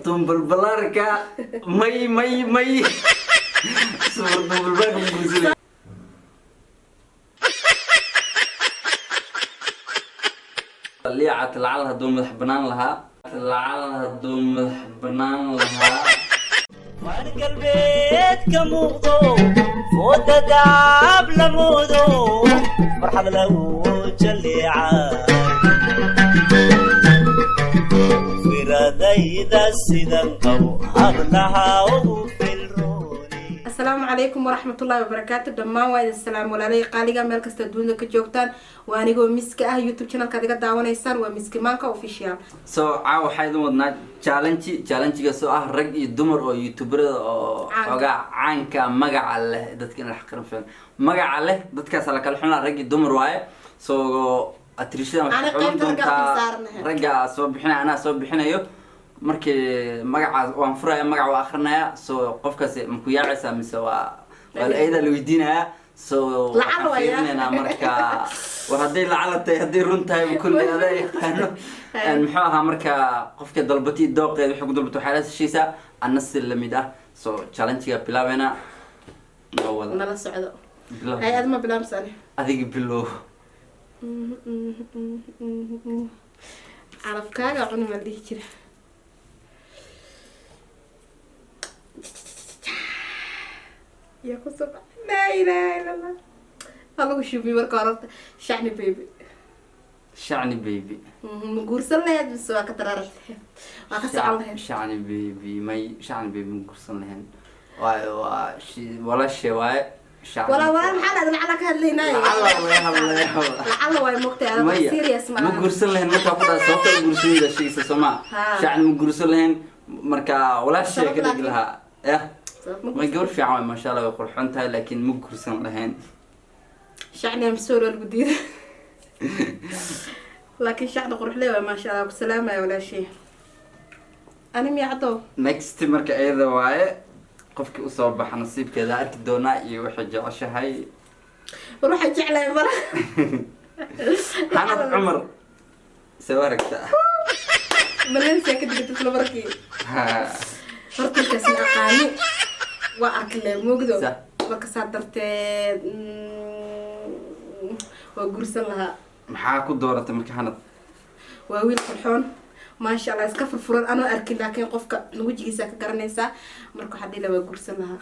فرتون بالبلاركا مي صورة بالبلاركا مقرسلين اللي عتلعلها دون مدح بنان لها عتلعلها دون مدح بنان لها وأنا قلبيت كموضو فوت دعب لمودو مرحبا لو جلي عاد في رديد السيدان قو أغلها وفي الروني. السلام عليكم ورحمة الله وبركاته. دمان وايد السلام وعليكم قاليقا ميل كستا دوندا كجوجتان وانيغو ميسكا يوتيوب channel كاديغا داوانيسان waa miski maanka official. caawa waxay idin wadnaa challenge soo ah rag iyo dumar oo youtuberada oo xogaa caanka magaca leh dadka in la xaqirfan magaca leh dadkaas la kala xunaa rag iyo dumar waaye soo atrishada waxay xulun doontaa ragga soo bixinaya ana soo bixinayo markii magaca waan furaya magaca waa akhrinaya soo qofkaas ma ku yaacaysa mise waa ayda la weydiinaya soo lacagna marka وهذه لعلتي هذه رنتها بكل هذا يقانو المحاها مركا قفك ضربتي الدوق يحب ضربته حالات الشيء سا النص اللي ميدا سو تشالنجيا بلاوينا اول انا لا سعده هاي ادم بلا مسالي هذيك بلو عرف كاغا عن ما دي جرا يا قصب لا اله الا الله هلو شوفي مركارت شعني بيبي مقرسل لهاد بس waa ka dararad waa ka socon lahayn shacni baby may shacni baby maqursan lahayn waa wala shay waay shacni wala maxaa la ka hadlaynaa lacala way moqtay aad serious ma maqursan lahayn marka ku dhaas sababta maqursanida shaysa Soomaa shacni maqursan lahayn marka wala shay ka dhig laha ma gabar fiican ma sha Allah way qurxoon tahay laakiin maqursan lahayn شعني مسؤول الجديد لكن شعب قروح ليه ما شاء الله بسلامة ولا شيء أنا ميعطو next مركا أيضا واي قفك أصاب بحنصيب كذا أرك دونائي وحجة عشهاي وروح أجعله مرة حنا عمر سوارك تا ملنسي كده قلت له بركي فرت الكاس أقاني وأكل موجود وكسر درتين وقرص لها maxaa ku dooratay marka hanad waa wiil qurxoon ma sha Allah iska furfuran ana arkin laakiin qofka wajigiisa ka garanaysa marka waxa dhila waa gursan laha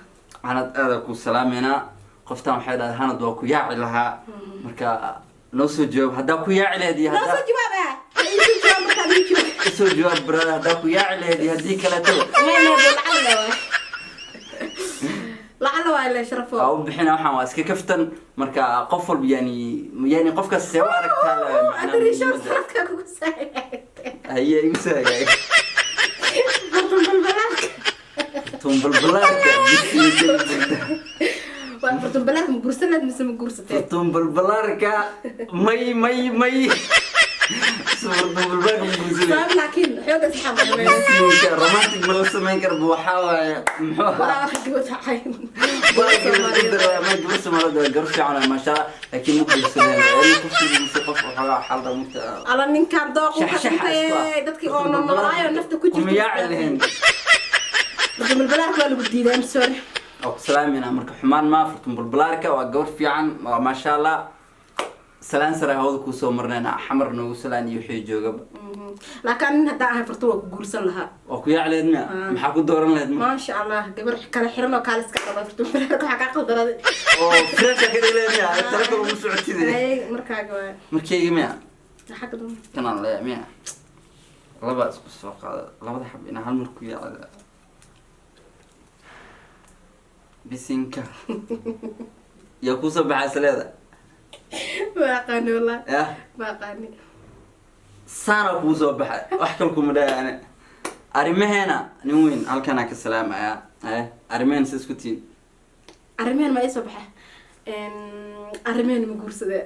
hanad aad ku salaameena qoftan waxay dhahay hanad waa ku yaaci laha marka noo soo jawaab hadaa ku yaaci leedii hadaa noo soo jawaab soo jawaab brada hadaa ku yaaci leedii hadii kale taw لعل ولا شرفه أو بحنا وحنا واسك كفتن مركا قفل يعني قفك السوا أركتها أدري شو صارتك كوساي هي يمساي توم بالبلاك فرتون بلاك مقرصنا مثل مقرصتين فرتون بالبلاك مي صورة بالبلاك مقرصين صار لكن حيوك أصحاب رومانتيك ملصة ما ينكر بوحاوة محوها ولا واحد جوز حين ما يقبس مرض قرفي عنا ما شاء لكن مقرصين يعني كفتي بمسيقف وحالا حالة مكتئة على من كان ضاق وحكي دتك أنا نرايا ونفتك كل شيء ومياعي لهن فرتون بالبلاك ولا بديدين سوري أو سلامنا مرك حمان ما فرتون بالبلاك وقور في عن ما شاء الله سلام سرا هذا كوسو مرنا حمر نو سلان يحيي جوجب لكن هدا فرتون قرصن لها وكيا علينا maxaa ku dooran lahayd ما شاء الله gabar kala xiran oo kala iska qaba fartun bilaa waxa ka qaldaray oo fresh ka dhigayna talaka ugu socotide ay markaaga waa markayga miya xaq doon kana la miya laba isku soo qaada labada xab ina hal mar ku yaacada bisinka ya ku soo baxay ما قاني والله يا ما قاني سانا كوسو بحي احكلكم ده انا ارمهنا نوين halkana ka salaamaya armeen siskutiin armeen ma isoo baxay armeen ma guursade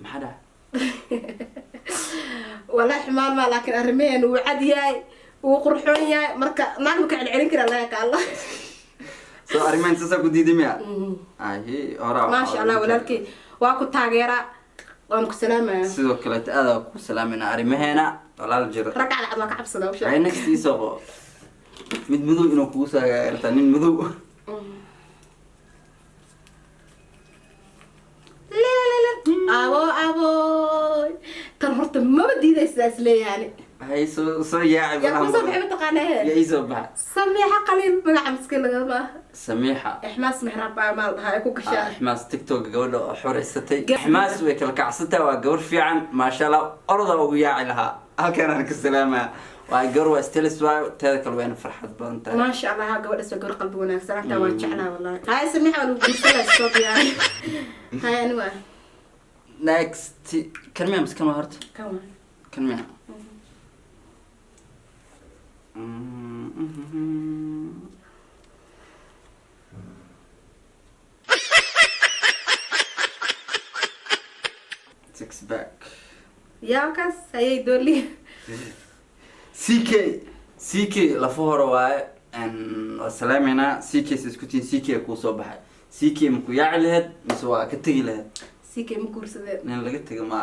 maxada wala xmaan ma laakiin armeen uu cad yahay uu qurxoon yahay marka naagma ka celcelin kara la ka Allah soo armeen sasa ku diidimiya ahi ora ma sha Allah walaalkii waa ku taageera waan ku salaamaya sidoo kale aad ku salaamina arimaheena walaal jiro rag cad waa ka cabsada ay next isoo mid madow inuu kugu soo hagaagta nin madow abo tan horta maba diidaysaa isleeyaani hay soo yaaci yaa kusoo bixi mataqaanaa yaa ii soo baxa samiixa qaliil magaca miskiin lagama samiixa ixmaas mixraab baa maal dhahaa ay ku gashaa ixmaas tiktok gabadha oo xoreysatay ixmaas way kala kacsantaa waa gabar fiican maasha allah orda ugu yaaci lahaa halkan aan ka salaamaa waa gabar waa stilis waayo teeda kale wayna farxad badan tahay maasha allah gabadhaas waa gabar qalbi wanaagsan anta waan jeclaa wallahi hay samiixa waa lagu guursadaa soo diyaari hay ani waa next kan miyaa miskan waa horta kan waa kan miyaa six back yaa kaas ayay dooli CK lafa hore waaye waa salaameynaa CK sa isku tihiin CK kuu soo baxay CK ma ku yaaci lahayd mise waa ka tegi lahayd CK ma guursadeen nin laga tega ma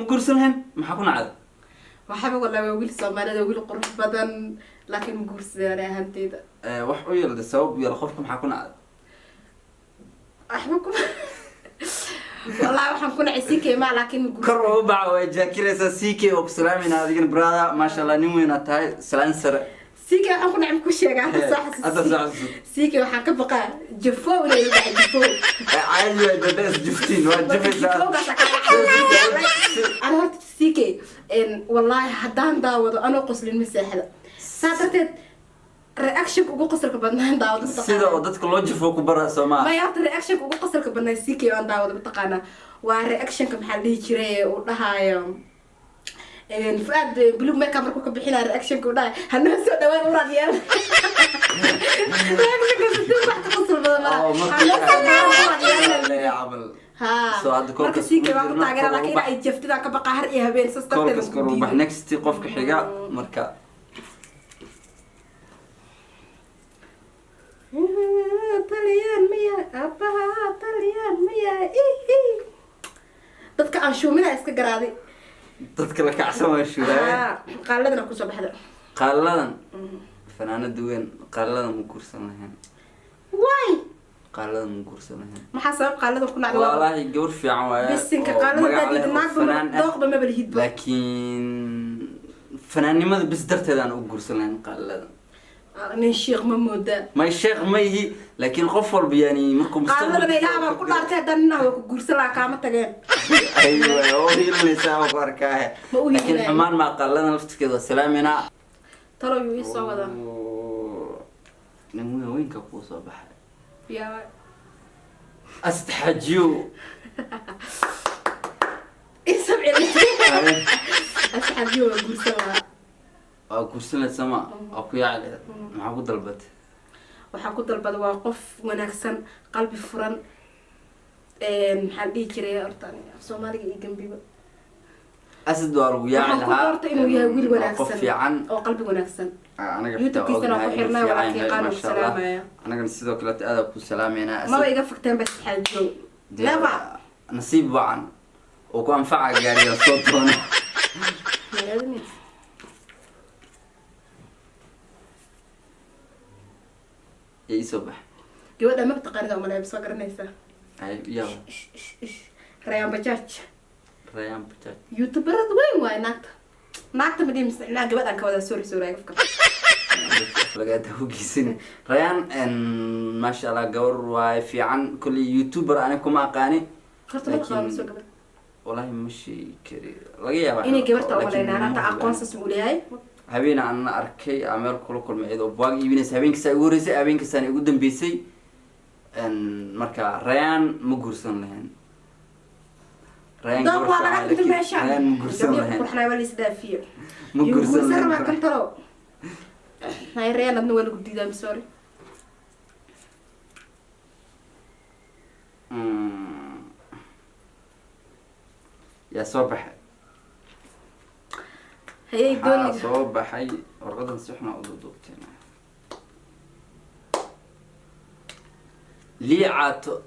guursan lahayn maxaa ku nacday waxaba wallahi waa wiil Soomaalida wiil qurux badan laakiin ma guursadeen ahaanteeda wax u yeelday sabab yar qofka maxaa ku nacday waxba ku والله waxaan ku nacay CK ma laakiin kor oo baa way jaakiraysa CK oo ku salaameynaa adigana brother ma sha Allah nin weyn tahay salaan sare CK waxaan ku nacay ku sheegaa hadda soo xasuus CK waxaan ka baqaa jafo inay dhac jafo caadi way dadas jiftiin waa jifaysaa أنا هرت سيكي إن والله حدان داود أنا قصلين مساحة ساعتها رياكشن كوكو قصر كبرنا داود sida oo dadka loo jifo ku bara Soomaa ما يعرف رياكشن كوكو قصر كبرنا سيكي وأنا داود بتقانا ورياكشن كمحلي جري ودهاي إن فؤاد بلوغ ميك اب كوكو بحنا رياكشن كودا هنسو دوان ورا ديال رياكشن كوكو واحد قصر بدل يا عمل ها سو هذا marka si kaba ku taageera laakiin ay jaftida ka baqa har iyo habeen كل كسكر وبح next qofka xiga marka taliyaan miya abaha taliyaan miya dadka aan shumina iska garaaday dadka la kacsan waa shuuray qaaladana ku soo baxda qaaladan fanaanada weyn qaaladan ma kursan lahayn way qaaladan ma kursan lahayn maxaa sabab qaalada ku nacday wallahi gabar fiican waaye bisinka qaalada dadinaag dooqba ma balhid laakiin fanaanimada bis darteedaan u gursan lahayn qaaladan nin sheekh ma moodaa ما الشيخ ما هي لكن غفر يعني مركم قال لنا لا ما كل ارتي دنا وكغورس لا كما تغين ايوه هو هي اللي ساوى فركاه لكن حمان ما قال لنا لفت كذا سلامنا ترى يو سو ودا نمو وين كفو صباح يا استحجيو اسمع استحجيو غورس oo kursana sama oo ku yaacay maxaa ku dalbad waxaa ku dalbad waa qof wanaagsan qalbi furan maxaa dhigi jiray hortaan Soomaaliga iyo Gambiba asad waa lagu yaacay lahaa waxaan ku doortay inuu yahay wiil wanaagsan qof fiican oo qalbi wanaagsan anaga youtube-kiisana ku xirnaa walaalkii qaanuu salaamaya anaga sidoo kale aad ku salaameynaa maba iga fakteen bas xaajo laba nasiib wacan oo ku anfaca gaariga soo doona يسبح gabadha ma taqaanid oo malaab soo garanaysa ay yalla Rayaan Bajaaj youtuber weyn waay naagta ma diimsan inaa gabadhan ka wada sorry qofka laga dawgiisin Rayaan ma sha Allah gawar waay fiican kulli youtuber ana kuma aqaani horta ma qaban soo gabadh wallahi mashi kari laga yaabaa inay gabarta oo walaynaa anta aqoonsas u leeyahay habeena aan arkay ameel kula kulmay oo baag iibinaysa habeenkii ugu horeysay habeenkii ugu dambeysay marka Rayaan ma guursan lahayn Rayaan ma guursan lahayn waxna wali isdaafiyo ma guursan lahayn ma kan taro hay Rayaan adna wala gudiidaa sorry يا صباح هي دول صباحي ورغدا نصحنا ودوبتنا لي عاتو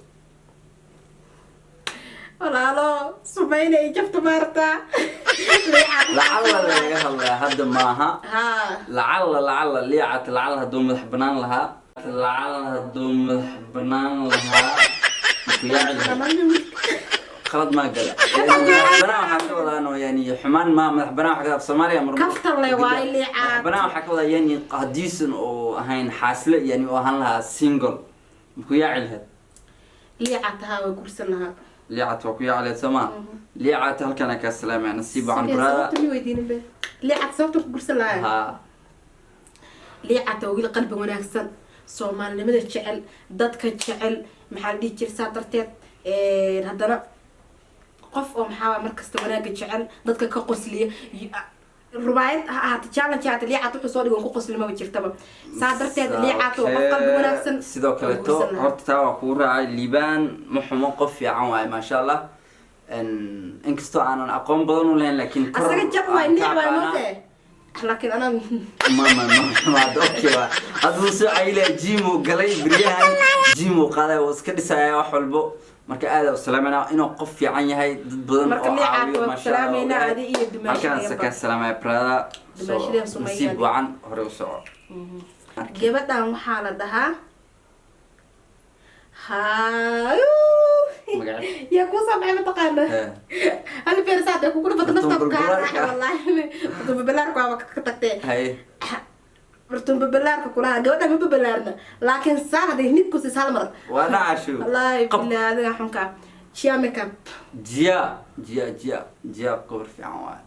ولا لا سبعين جفت مرتا lacala laga hadlaya hadda maaha ها lacala liicat lacala hadduu madax banaan lahaa lacala hadduu madax banaan lahaa ku yaaci خلط ما قال بناء حكوا ذا يعني حمان ما بناء حكوا في سوماليا مرة كفتر لي واي اللي عاد بناء حكوا ذا يعني قديس أو هين حاصلة يعني وهن لها سينجل مكويا علها اللي عادها ويقول سنها اللي عاد وكويا على سما اللي عاد هل كان كسلام يعني نسيب عن برا اللي عاد صوتك يقول سنها ها اللي عاد ويقول قلب وناكسن سومال لماذا تشعل ضدك تشعل محل دي تشرسات ترتيب هذا qof oo maxaa markasta wanaaga jecel dadka ka qosliya rubaayad hata challenge hata liicaad wuxuu soo dhigo ku qoslimo jirtaba saa darteed liicaad oo qof qalbi wanaagsan sidoo kale to horta taa waa ku raacay liibaan ma xumo qof fiican waay ma sha Allah inkastoo aanan aqoon badan u lahayn laakiin asaga jab waa nicba note laakiin ana ma okay waa aduu soo cayle jimo galay biriyahan jimo qaaday oo iska dhisaya wax walbo marka aad u salaamana inuu qof fiican yahay dad badan oo caawiyo ma sha Allah markaan saka salaamay prada nasiib wacan hore u soco gabadhan waxaa la dhahaa يا كوسا معي متقانة هل في رسالة يقول بدنا نفتح كار والله بدنا ببلارك وما كتكتي هاي برتون ببلارك كلها جودة ما ببلارنا لكن صار هذه هنيك كوسي سالمر وانا عشو والله بالله هذا حنكا شيا ميك اب جيا قور في عوان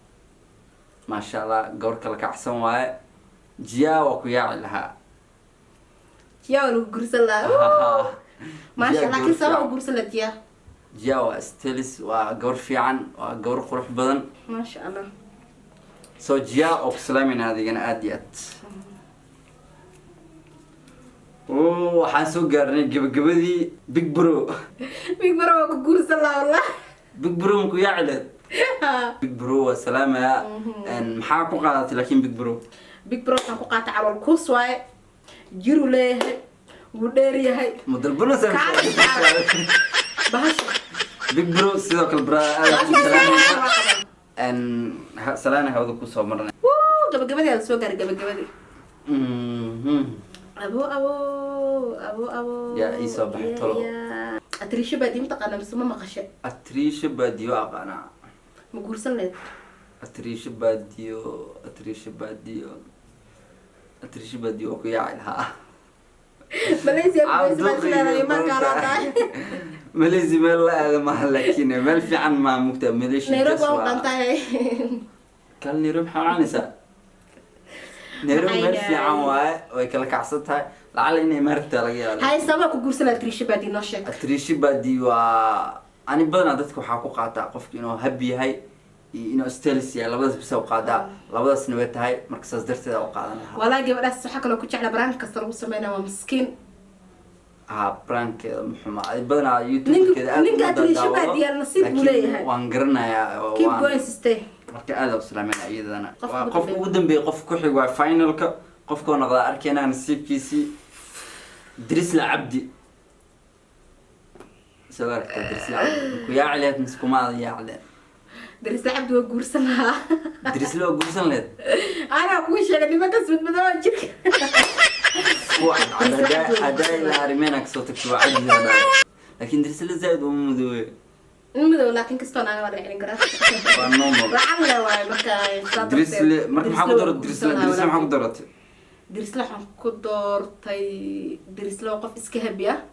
ما شاء الله قور كلك أحسن واي جيا وكيا لها جيا وقرصلا ما شاء الله لكن سوا وقرصلا جيا واستلس وقور في عن وقور قروح بدن ما شاء الله سو جيا وكسلامين هذه أنا أديت اوه حاسو قرني قبدي بيج برو وقرصلا والله بيج برو مكو يعلد بيج برو والسلامة ان محاكو قادت لكن بيج برو كان قاطع على الكوس واي جيرو ليه وديري هاي مدربنا سامي بهش بيج برو سيدوك البرا ان سلامة هذا كوسو مرنا قبل هذا سوق قبل أبو يا إيسا بحطلو أتريش بادي متقنا بس ما مقشة أتريش باديو أقانا مقول سنة أتريش باديو أكو يعيلها ماليزيا ما كانت ماليزيا مالا هذا محل لكن مال في عن ما مكتب ماليش نيروبي وقنطاي كان نيروبي حوانيسا نيروبي مال في عن واي ويكلك عصتها لعل إني مرتة رجال هاي سبب كقول أتريش بادي نشك أتريش بادي أنا بدنا دتك حقوق قاطع قفك إنه هبي هاي إنه استلسي لبضس بسوق قادا لبضس نويت هاي مركز درت ذا وقعدنا ولا جب رأس حق لو كنت على برانك كسروا سمينا ومسكين برانك محمد بدنا يوتيوب كذا نيجا أتريش بادي النصيب مليه وانقرنا يا keep going stay marka aad u salaameyn ayadana qof ugu dambeeyay qof ku xig waa finalka qofka noqda arkeenaa nasiibkiisi Drisla Abdi sawarka Drisla ku yaacleed miskumaad yaacleed Drisla Abdi waa guursan lahaa Drisla waa guursan leed ana ku sheegay nima ka soo madoo jirka adaa ila arimeena ka soo tagto wacdi hada laakiin Drisla zaid u mudoo المدو لكن كستون أنا ورا يعني قرأت. وعمله واي مركا. دريسل مركا محاكو دورت دريسل محاكو دورت. دريسل محاكو دورتي دريسل وقف إسكهبيا.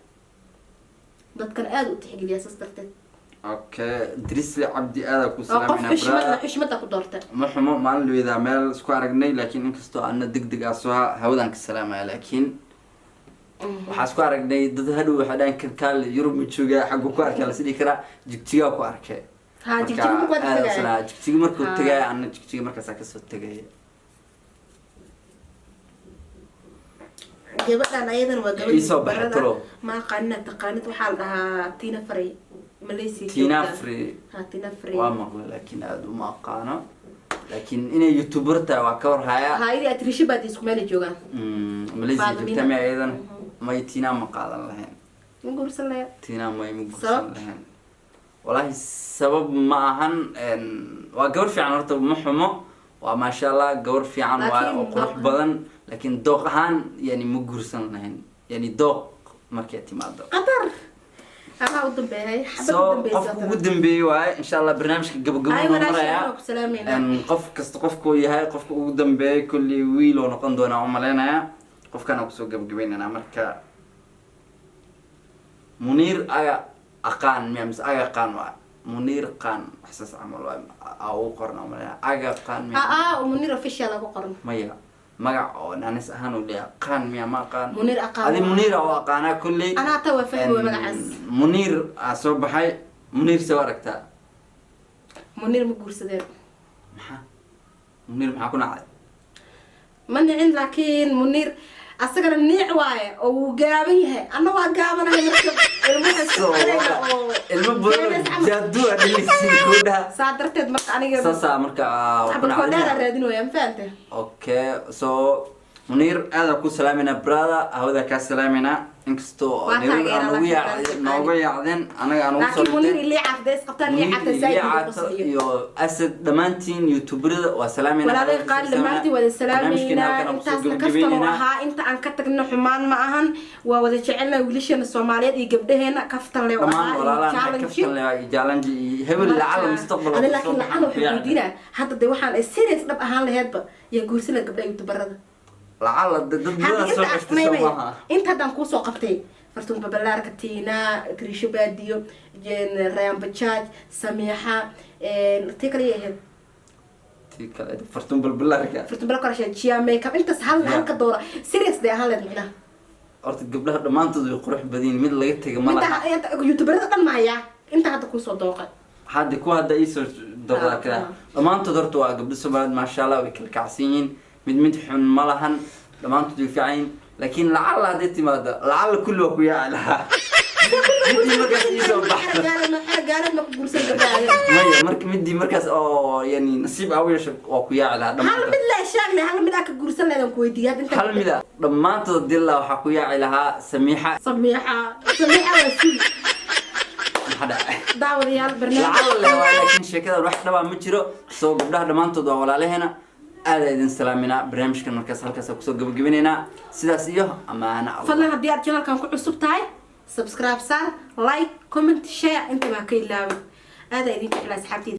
ضد كان آدو تحقي لي أساس درتت. أوكي دريسل عبدي آدو كوسلام وقف حشمتك ودورته. محمو ما له إذا مال سكوار جني لكن إنكستو أنا دق أسوها هودان كسلامة لكن. waxaa isku aragnay dad hadhow waxaan kalkaal Yurub jooga xaq ku arkay la sidii kara jigjiga ku arkay jigjiga markuu tagay aan jigjiga markaas ka soo tagay gabadhan ayadan waa gabadh ma qanna taqaanid waxa la dhahaa Tina Frey Malaysia Tina Frey waa maqla laakiin aad uma aqaano laakiin inay youtuberta waa ka war haya hayri atrishi baad isku meel joogan Malaysia joogtay ayadan ما يتينا مقالن لهن مقرصن لهن تينا ما يمقرصن لهن والله سبب معهن وقور في عن رتب محمو وما شاء الله قور في عن وقرح بدن لكن دوق هان يعني مجرسن يعني دوق مركتي ما دوق قدر أنا أودن بهاي so قف ودن بي واي إن شاء الله برنامج قبل مرة سلامين قف كاستقف كوي هاي قف ودن بي كل ويل ونقندونا عملنا قف كانوا بسوق قبل أنا مركا منير أقان ميمس أقان واي منير قان إحساس عمل أو قرن عملنا أقان ومنير official أبو قرن ميا مقع ناس أهانوا لي قان ميا ما قان منير أقان هذه منير أو أقانا كلي أنا توه فهمه مقعز منير أصوب حي منير سواركتا منير مقول سدير منير محاكون عاد من عند لكن منير أصدق النيع واي أو جابيه أنا وجابنا المبلغ جدوا اللي سيكودا صادرت مرك أنا ساسا مركا أبغى رادين ويا فهمت أوكي so منير هذا كل سلامنا برادا هذا كسلامنا إنكستو نوعي عدن أنا لكن منير اللي عفدس قطع اللي عفدس زي أسد دمانتين يوتيوبر وسلامنا ولا قال دمانتي ولا سلامنا أنت كفتنا أنت عن كتك إنه حمان معهن ووذا جعلنا وليشنا الصوماليات يجبدهنا كفتنا لي ولا كفتنا جالنجي هبل العالم مستقبل أنا لكن العالم حدودنا حتى ده وحنا السيريس نبقى هان لهذا يقول سنة قبل يوتيوبر لعل ضد سوق اشتسوها انت هدان كو سو قبتي فرتون ببلارك تينا كريشو باديو جين ريان بتشاج سميحه تيكلي فرتون ببلارك عشان جيا ميك اب انت سهل هلك دوره سيريس دي هالد معناها horta gabdhaha dhamaantood way qurux badan mid laga tagay ma laha inta youtuberada dhan maaya inta hadda ku soo dooqay hadda ku hadda isoo dooqda kala dhamaantood horta waa gabdho Soomaaliyeed ma sha Allah way kala kacsiin mid xun ma lahan dhamaantood way fiican laakiin lacala hadii timaado lacala kullu ku yaalaha midii markaas isoo baxda gaalad ma ku gursan gabdhaha maya midii markaas oo yani nasiib aw yeesho waa ku yaalaha hal mid la sheegnay hal mid ka gursan leedan ku weydiiyay inta hal mid dhamaantood dilla waxa ku yaalaha samiixa wasi hada daawadayaal barnaamij laakiin sheekada wax dhaba ma jiro soo gabdhaha dhamaantood waa walaalaheena aad idin salaamina barnaamijkan markaas halkaas ku soo gabagabeynayna sidaas iyo amaana fadlan hadii aad channelkan ku cusub tahay subscribe saar like comment share inta ma ka ilaawin aad idin jeclaa asxaabtayda